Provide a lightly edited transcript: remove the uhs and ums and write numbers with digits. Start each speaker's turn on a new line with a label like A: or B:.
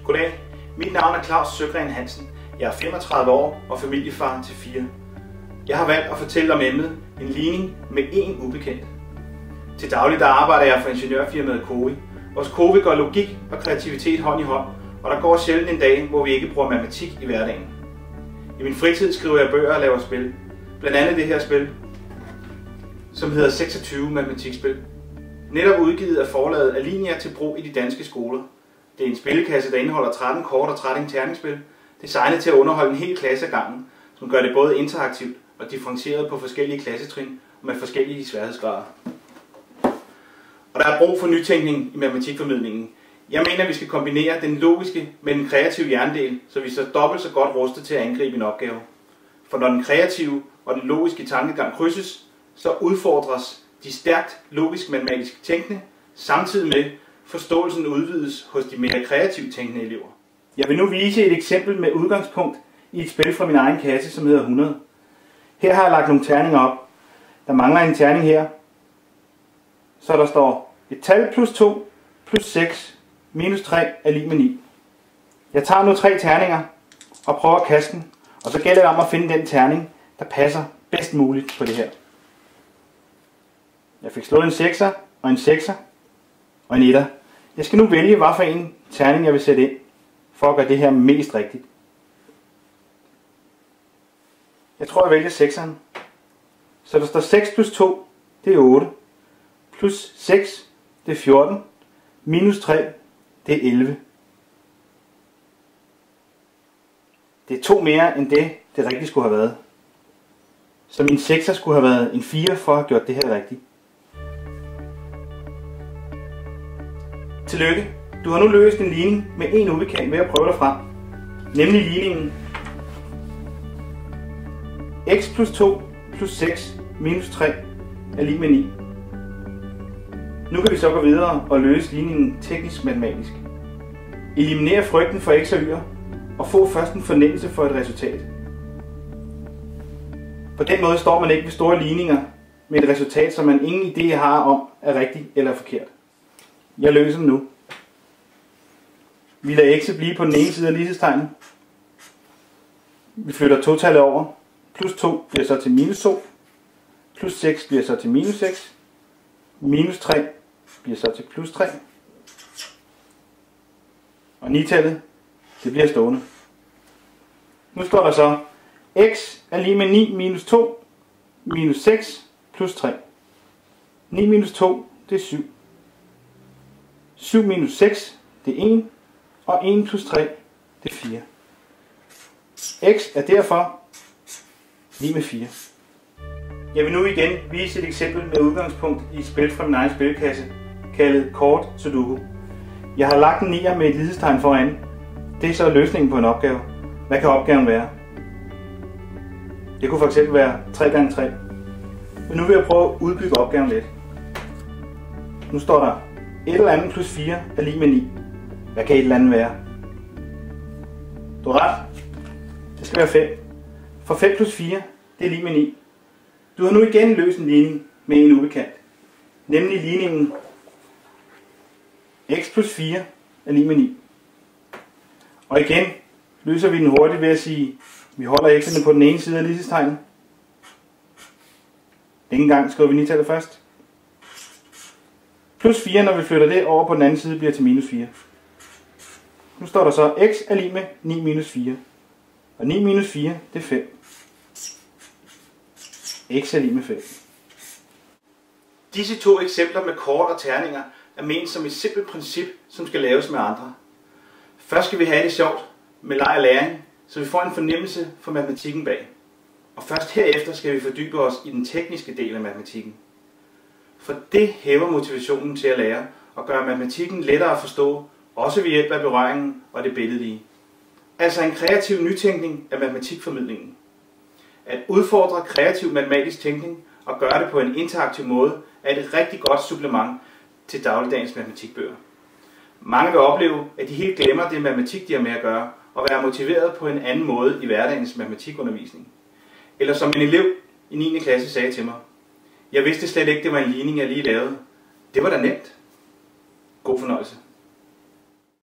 A: Goddag, mit navn er Claus Søgren Hansen. Jeg er 35 år og familiefar til 4. Jeg har valgt at fortælle om emnet en ligning med én ubekendt. Til daglig der arbejder jeg for ingeniørfirmaet COWI. Hos COWI går logik og kreativitet hånd i hånd, og der går sjældent en dag, hvor vi ikke bruger matematik i hverdagen. I min fritid skriver jeg bøger og laver spil. Blandt andet det her spil, som hedder 26 matematikspil. Netop udgivet af forlaget Alinea til brug i de danske skoler. Det er en spillekasse, der indeholder 13 kort og 13 terningsspil, designet til at underholde en hel klasse ad gangen, som gør det både interaktivt og differentieret på forskellige klassetrin og med forskellige sværhedsgrader. Og der er brug for nytænkning i matematikformidlingen. Jeg mener, at vi skal kombinere den logiske med den kreative hjernedel, så vi så dobbelt så godt rustet til at angribe en opgave. For når den kreative og den logiske tankegang krydses, så udfordres de stærkt logisk-matematiske tænkende, samtidig med forståelsen udvides hos de mere kreativt tænkende elever. Jeg vil nu vise et eksempel med udgangspunkt i et spil fra min egen kasse, som hedder 100. Her har jeg lagt nogle terninger op. Der mangler en terning her. Så der står et tal plus 2 plus 6 minus 3 er lig med 9. Jeg tager nu 3 terninger og prøver at kaste den, og så gælder det om at finde den terning, der passer bedst muligt på det her. Jeg fik slået en 6'er og en 6'er og en 1'er. Jeg skal nu vælge, hvad for en terning jeg vil sætte ind, for at gøre det her mest rigtigt. Jeg tror, jeg vælger 6'eren. Så der står 6 plus 2, det er 8. Plus 6, det er 14. Minus 3, det er 11. Det er 2 mere end det rigtigt skulle have været. Så min 6'er skulle have været en 4 for at have gjort det her rigtigt. Tillykke! Du har nu løst en ligning med en ubekendt ved at prøve dig frem. Nemlig ligningen x plus 2 plus 6 minus 3 er lig med 9. Nu kan vi så gå videre og løse ligningen teknisk matematisk. Eliminere frygten for x og y'er og få først en fornemmelse for et resultat. På den måde står man ikke ved store ligninger med et resultat, som man ingen idé har om er rigtigt eller forkert. Jeg løser den nu. Vi lader x'et blive på den ene side af lighedstegnet. Vi flytter totallet over. Plus 2 bliver så til minus 2. Plus 6 bliver så til minus 6. Minus 3 bliver så til plus 3. Og 9-tallet, det bliver stående. Nu står der så, x er lige med 9 minus 2 minus 6 plus 3. 9 minus 2, det er 7. 7 minus 6, det er 1. Og 1 plus 3, det er 4. X er derfor lige med 4. Jeg vil nu igen vise et eksempel med udgangspunkt i et spil fra min egen spilkasse, kaldet Kort Sudoku. Jeg har lagt en 9'er med et lighedstegn foran. Det er så løsningen på en opgave. Hvad kan opgaven være? Det kunne fx være 3x3. Men nu vil jeg prøve at udbygge opgaven lidt. Nu står der et eller andet plus 4 er lige med 9. Hvad kan et eller andet være? Du har ret. Det skal være 5. For 5 plus 4, det er lige med 9. Du har nu igen løst en ligning med en ubekendt. Nemlig ligningen x plus 4 er lige med 9. Og igen løser vi den hurtigt ved at sige, vi holder x'erne på den ene side af lighedstegnet. Denne gang skriver vi 9-tallet først. Plus 4, når vi flytter det over på den anden side, bliver til minus 4. Nu står der så, x er lig med 9 minus 4. Og 9 minus 4, det er 5. X er lig med 5. Disse 2 eksempler med kort og terninger er ment som et simpelt princip, som skal laves med andre. Først skal vi have det sjovt med leg og læring, så vi får en fornemmelse for matematikken bag. Og først herefter skal vi fordybe os i den tekniske del af matematikken. For det hæver motivationen til at lære og gør matematikken lettere at forstå, også ved hjælp af berøringen og det billedlige. Altså en kreativ nytænkning af matematikformidlingen. At udfordre kreativ matematisk tænkning og gøre det på en interaktiv måde er et rigtig godt supplement til dagligdagens matematikbøger. Mange vil opleve, at de helt glemmer det matematik, de har med at gøre, og være motiveret på en anden måde i hverdagens matematikundervisning. Eller som en elev i 9. klasse sagde til mig, jeg vidste slet ikke, det var en ligning, jeg lige lavede. Det var da nemt. God fornøjelse.